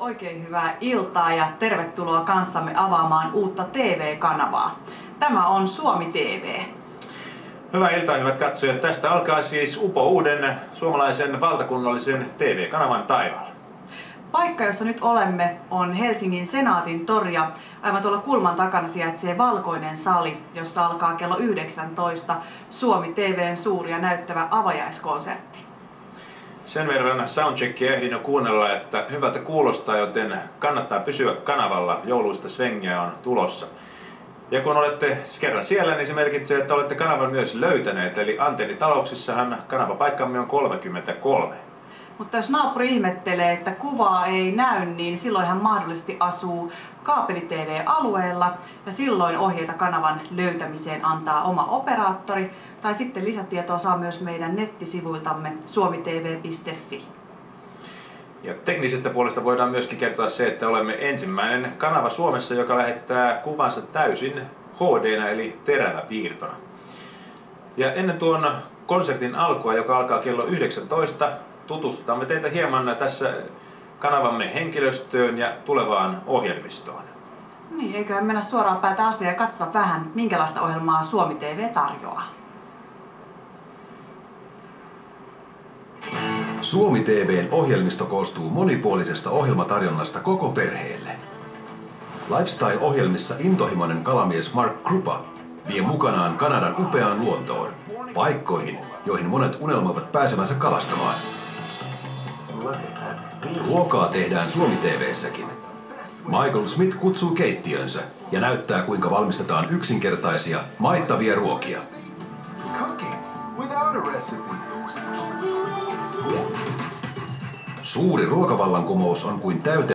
Oikein hyvää iltaa ja tervetuloa kanssamme avaamaan uutta TV-kanavaa. Tämä on Suomi TV. Hyvää iltaa, hyvät katsojat. Tästä alkaa siis uuden suomalaisen valtakunnallisen TV-kanavan taivaalla. Paikka, jossa nyt olemme, on Helsingin Senaatin tori ja aivan tuolla kulman takana sijaitsee valkoinen sali, jossa alkaa kello 19 Suomi TV:n suuri ja näyttävä avajaiskonsertti. Sen verran soundcheckia ehdin jo kuunnella, että hyvältä kuulostaa, joten kannattaa pysyä kanavalla. Jouluista svengiä on tulossa. Ja kun olette kerran siellä, niin se merkitsee, että olette kanavan myös löytäneet. Eli antennitalouksissahan kanavapaikkamme on 33. Mutta jos naapuri ihmettelee, että kuvaa ei näy, niin silloin hän mahdollisesti asuu kaapeli-TV-alueella ja silloin ohjeita kanavan löytämiseen antaa oma operaattori. Tai sitten lisätietoa saa myös meidän nettisivuiltamme suomitv.fi. Ja teknisestä puolesta voidaan myöskin kertoa se, että olemme ensimmäinen kanava Suomessa, joka lähettää kuvansa täysin HD-nä eli teräväpiirtona. Ja ennen tuon konsertin alkua, joka alkaa kello 19, tutustutamme teitä hieman tässä kanavamme henkilöstöön ja tulevaan ohjelmistoon. Niin, eiköhän mennä suoraan päätä asiaan ja katsota vähän, minkälaista ohjelmaa Suomi TV tarjoaa. Suomi TV:n ohjelmisto koostuu monipuolisesta ohjelmatarjonnasta koko perheelle. Lifestyle-ohjelmissa intohimoinen kalamies Mark Krupa vie mukanaan Kanadan upeaan luontoon, paikkoihin, joihin monet unelmoivat pääsemänsä kalastamaan. Ruokaa tehdään Suomi TV:ssäkin. Michael Smith kutsuu keittiönsä ja näyttää, kuinka valmistetaan yksinkertaisia, maittavia ruokia. Suuri ruokavallankumous on kuin täyte